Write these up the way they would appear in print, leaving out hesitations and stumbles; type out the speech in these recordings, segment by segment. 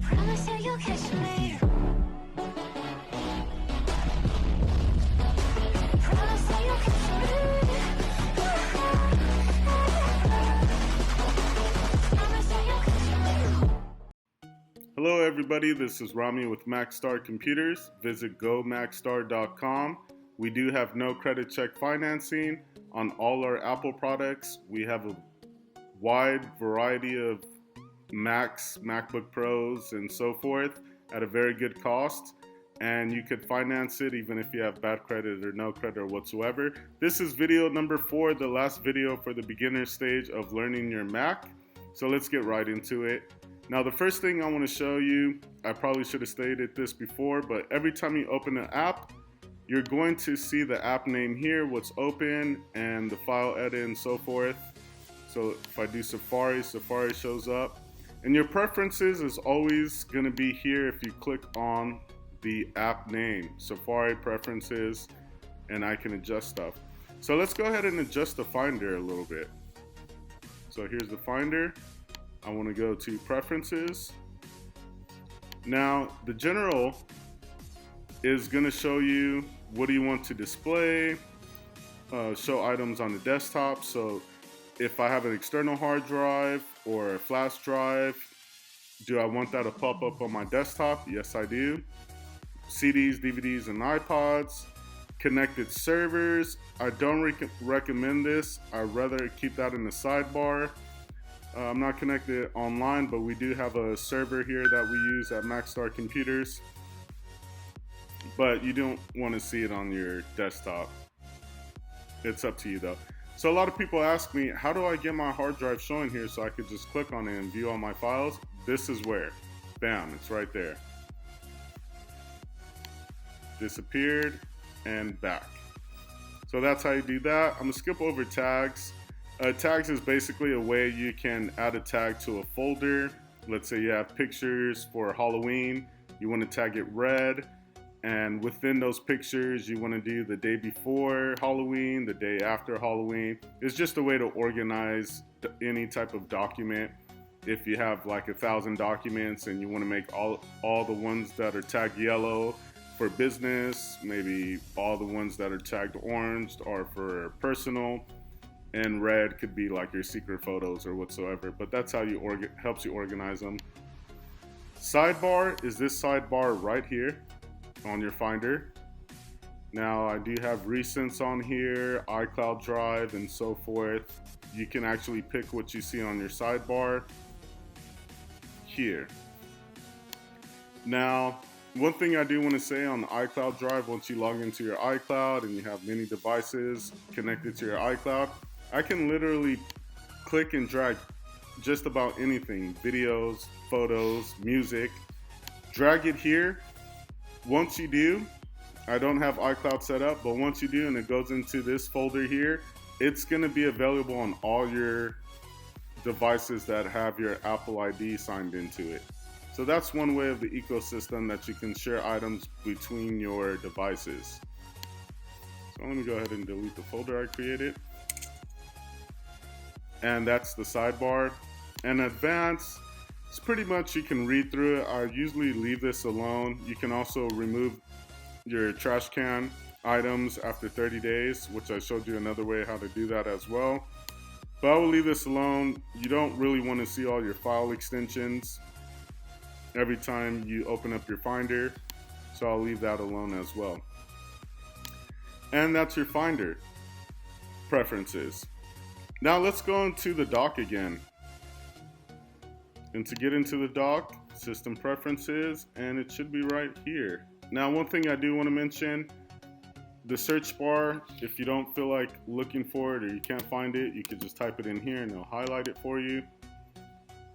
Promise you you'll catch me. Promise you you'll catch me. Promise you you'll catch me. Hello everybody, this is Rami with Maxstar Computers. Visit gomaxstar.com. We do have no credit check financing on all our Apple products. We have a wide variety of Macs, MacBook Pros, and so forth at a very good cost. And you could finance it even if you have bad credit or no credit or whatsoever. This is video number 4, the last video for the beginner stage of learning your Mac. So let's get right into it. Now the first thing I want to show you, I probably should have stated this before, but every time you open an app, you're going to see the app name here, what's open, and the file edit and so forth. So if I do Safari, Safari shows up. And your preferences is always going to be here if you click on the app name, Safari preferences, and I can adjust stuff. So let's go ahead and adjust the Finder a little bit. So here's the Finder. I want to go to preferences. Now the general is going to show you what do you want to display, show items on the desktop. So if I have an external hard drive or a flash drive, do I want that to pop up on my desktop? Yes, I do. CDs, DVDs, and iPods. Connected servers. I don't recommend this. I'd rather keep that in the sidebar. I'm not connected online, but we do have a server here that we use at Maxstar Computers. But you don't want to see it on your desktop. It's up to you though. So a lot of people ask me, how do I get my hard drive showing here so I could just click on it and view all my files? This is where. Bam, it's right there. Disappeared and back. So that's how you do that. I'm gonna skip over tags. Tags is basically a way you can add a tag to a folder. Let's say you have pictures for Halloween. You want to tag it red. And within those pictures, you want to do the day before Halloween, the day after Halloween. It's just a way to organize any type of document. If you have like 1,000 documents and you want to make all the ones that are tagged yellow for business, maybe all the ones that are tagged orange are for personal, and red could be like your secret photos or whatsoever. But that's how you helps you organize them. Sidebar is this sidebar right here on your Finder. Now I do have recents on here, iCloud Drive, and so forth. You can actually pick what you see on your sidebar here. Now, one thing I do want to say on the iCloud Drive, once you log into your iCloud and you have many devices connected to your iCloud, I can literally click and drag just about anything, videos, photos, music, drag it here. Once you do, I don't have iCloud set up, but once you do and it goes into this folder here, it's going to be available on all your devices that have your Apple ID signed into it. So that's one way of the ecosystem that you can share items between your devices. So let me go ahead and delete the folder I created. And that's the sidebar. And advanced, it's pretty much you can read through it. I usually leave this alone. You can also remove your trash can items after 30 days, which I showed you another way how to do that as well. But I will leave this alone. You don't really want to see all your file extensions every time you open up your Finder. So I'll leave that alone as well. And that's your Finder preferences. Now let's go into the dock again. And to get into the dock, system preferences, and it should be right here. Now one thing I do want to mention, the search bar, if you don't feel like looking for it or you can't find it, you can just type it in here and it'll highlight it for you.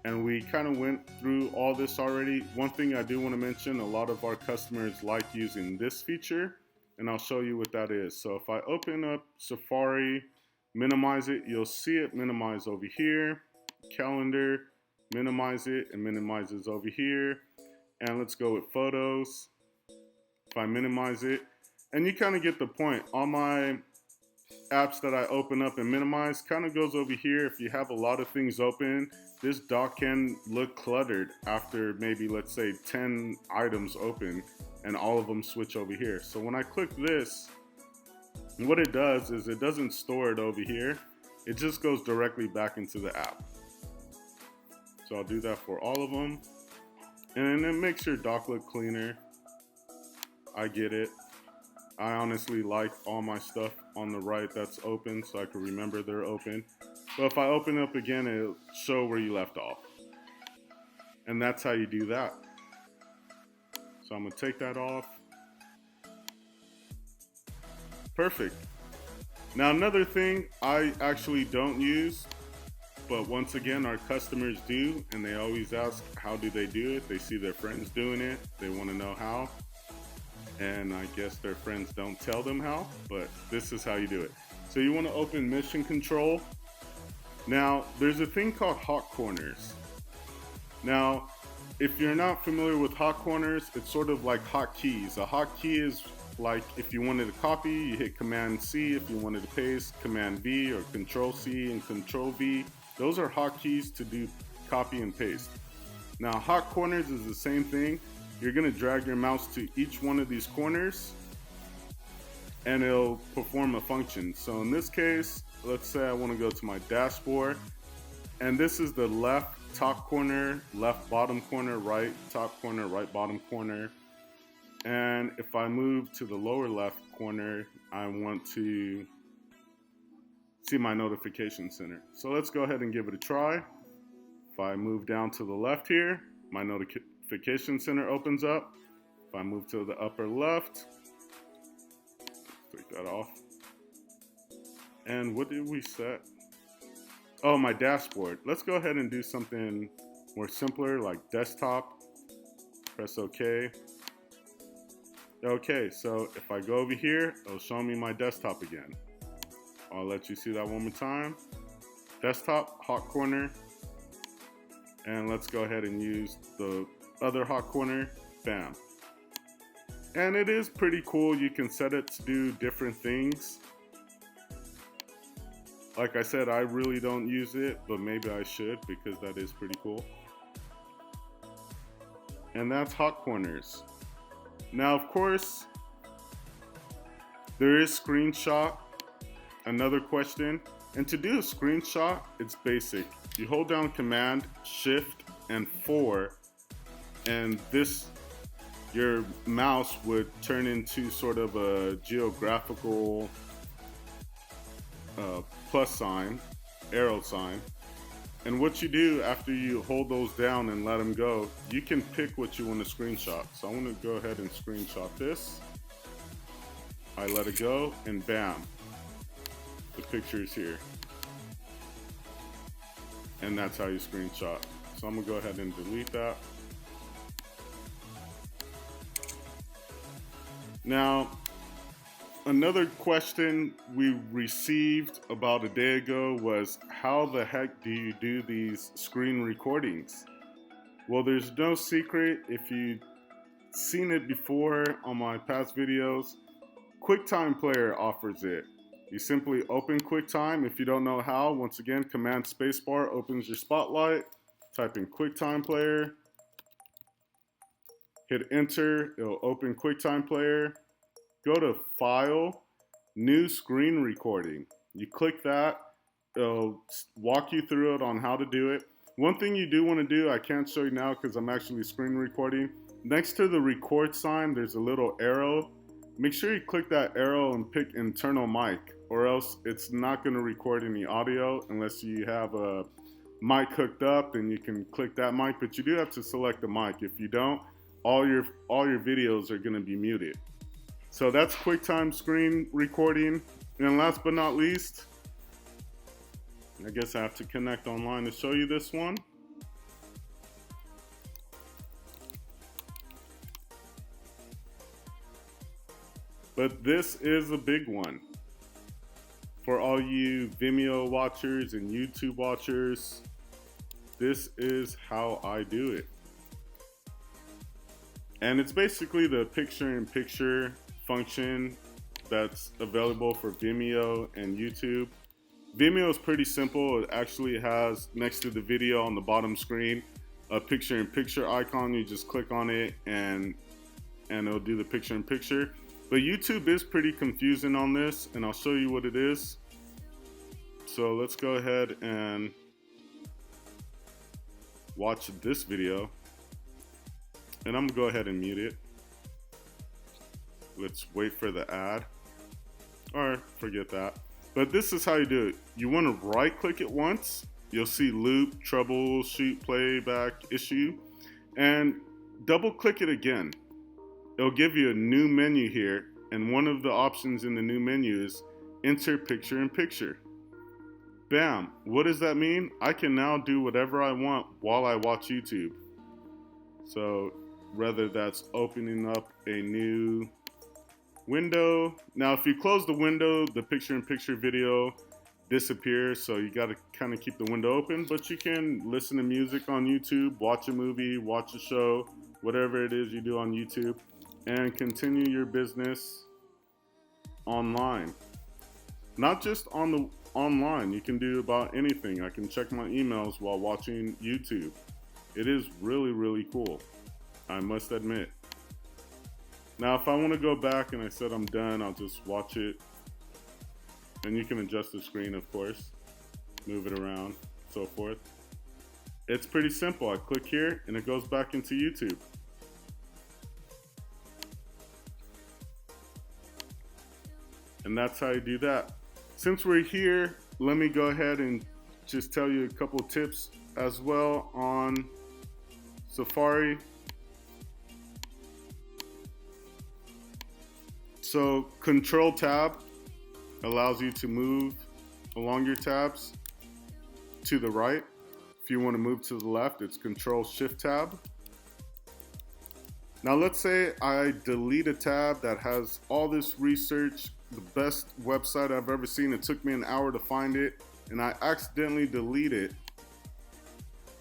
And we kind of went through all this already. One thing I do want to mention, a lot of our customers like using this feature, and I'll show you what that is. So if I open up Safari, minimize it, you'll see it minimize over here. Calendar, minimize it, and minimizes over here. And let's go with photos. If I minimize it, and you kind of get the point. On my apps that I open up and minimize kind of goes over here. If you have a lot of things open, this dock can look cluttered after maybe, let's say, 10 items open and all of them switch over here. So when I click this, what it does is it doesn't store it over here. It just goes directly back into the app. So I'll do that for all of them. And it makes your dock look cleaner. I get it. I honestly like all my stuff on the right that's open so I can remember they're open. But if I open up again, it'll show where you left off. And that's how you do that. So I'm gonna take that off. Perfect. Now another thing I actually don't use, but once again our customers do, and they always ask how do they do it. They see their friends doing it, they want to know how, and I guess their friends don't tell them how, but this is how you do it. So you want to open mission control. Now there's a thing called hot corners. Now if you're not familiar with hot corners, it's sort of like hotkeys. A hotkey is like if you wanted to copy, you hit Command C. If you wanted to paste, Command V, or Control C and Control V. Those are hotkeys to do copy and paste. Now hot corners is the same thing. You're gonna drag your mouse to each one of these corners and it'll perform a function. So in this case, let's say I want to go to my dashboard, and this is the left top corner, left bottom corner, right top corner, right bottom corner. And if I move to the lower left corner, I want to see my notification center. So let's go ahead and give it a try. If I move down to the left here, my notification center opens up. If I move to the upper left, take that off. And what did we set? Oh, my dashboard. Let's go ahead and do something more simpler like desktop. Press OK. Okay, so if I go over here, it'll show me my desktop again. I'll let you see that one more time. Desktop, hot corner. And let's go ahead and use the other hot corner. Bam. And it is pretty cool. You can set it to do different things. Like I said, I really don't use it, but maybe I should because that is pretty cool. And that's hot corners. Now, of course, there is screenshot, another question. And to do a screenshot, it's basic. You hold down Command, Shift, and 4, and your mouse would turn into sort of a geographical plus sign, arrow sign. And what you do after you hold those down and let them go, you can pick what you want to screenshot. So I want to go ahead and screenshot this. I let it go, and bam, the picture is here. And that's how you screenshot. So I'm gonna go ahead and delete that. Now, another question we received about a day ago was, how the heck do you do these screen recordings? Well, there's no secret. If you've seen it before on my past videos, QuickTime Player offers it. You simply open QuickTime. If you don't know how, once again, Command Spacebar opens your Spotlight. Type in QuickTime Player. Hit Enter. It'll open QuickTime Player. Go to File, New Screen Recording. You click that. It'll walk you through it on how to do it. One thing you do want to do, I can't show you now because I'm actually screen recording. Next to the record sign, there's a little arrow. Make sure you click that arrow and pick internal mic, or else it's not going to record any audio unless you have a mic hooked up, and you can click that mic, but you do have to select the mic. If you don't, all your videos are going to be muted. So that's QuickTime screen recording. And last but not least, I guess I have to connect online to show you this one. But this is a big one. For all you Vimeo watchers and YouTube watchers, this is how I do it. And it's basically the picture-in-picture function that's available for Vimeo and YouTube. Vimeo is pretty simple. It actually has next to the video on the bottom screen a picture-in-picture icon. You just click on it and it'll do the picture-in-picture. But YouTube is pretty confusing on this, and I'll show you what it is. So let's go ahead and watch this video. And I'm gonna go ahead and mute it. Let's wait for the ad. Or forget that. But this is how you do it. You want to right click it once. You'll see loop, troubleshoot, playback, issue. And double click it again. It'll give you a new menu here. And one of the options in the new menu is enter picture in picture. Bam. What does that mean? I can now do whatever I want while I watch YouTube. So whether that's opening up a new window. Now, if you close the window, the picture-in-picture video disappears, so you got to kind of keep the window open, but you can listen to music on YouTube, watch a movie, watch a show, whatever it is you do on YouTube, and continue your business online. Not just online, you can do about anything. I can check my emails while watching YouTube. It is really, really cool, I must admit. Now, if I want to go back and I said I'm done, I'll just watch it. And you can adjust the screen, of course, move it around, so forth. It's pretty simple. I click here and it goes back into YouTube. And that's how you do that. Since we're here, let me go ahead and just tell you a couple tips as well on Safari. So Control Tab allows you to move along your tabs to the right. If you want to move to the left, it's Control Shift Tab. Now let's say I delete a tab that has all this research, the best website I've ever seen. It took me an hour to find it, and I accidentally delete it.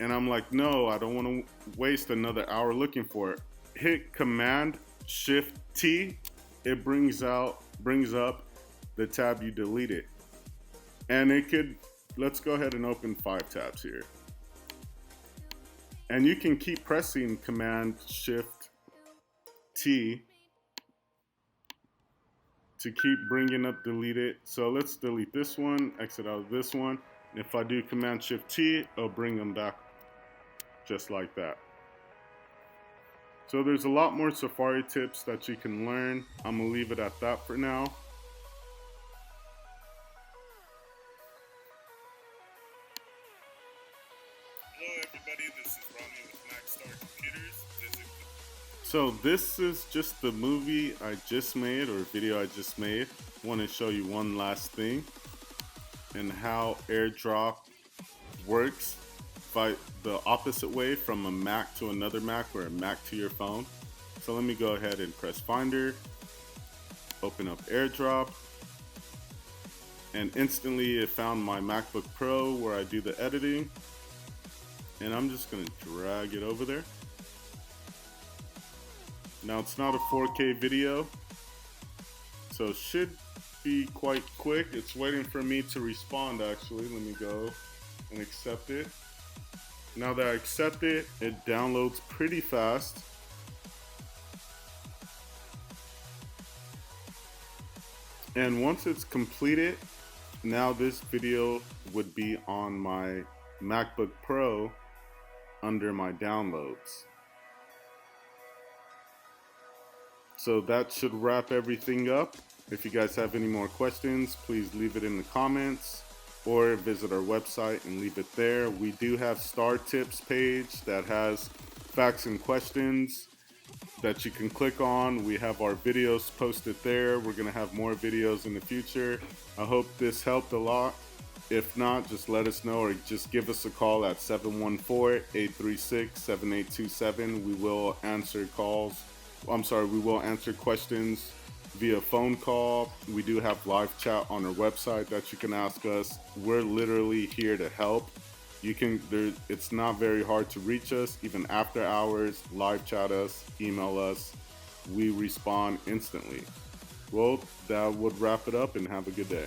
And I'm like, no, I don't want to waste another hour looking for it. Hit Command Shift T. It brings up the tab you deleted. And it could, let's go ahead and open 5 tabs here. And you can keep pressing Command Shift T to keep bringing up deleted. So let's delete this one, exit out of this one. And if I do Command Shift T, it'll bring them back just like that. So there's a lot more Safari tips that you can learn. I'm gonna leave it at that for now. Hello everybody, this is Ronnie with Maxstar Computers. So this is just the movie I just made, or video I just made. I want to show you one last thing and how AirDrop works by the opposite way, from a Mac to another Mac, or a Mac to your phone. So let me go ahead and press Finder, open up AirDrop, and instantly it found my MacBook Pro where I do the editing. And I'm just gonna drag it over there. Now it's not a 4K video, so it should be quite quick. It's waiting for me to respond actually. Let me go and accept it. Now that I accept it, it downloads pretty fast. And once it's completed, now this video would be on my MacBook Pro under my downloads. So that should wrap everything up. If you guys have any more questions, please leave it in the comments or visit our website and leave it there. We do have Star Tips page that has facts and questions that you can click on. We have our videos posted there. We're gonna have more videos in the future. I hope this helped a lot. If not, just let us know, or just give us a call at 714-836-7827. We will answer calls. We will answer questions via phone call. We do have live chat on our website that you can ask us. We're literally here to help. It's not very hard to reach us, even after hours. Live chat us, email us. We respond instantly. Well, that would wrap it up, and have a good day.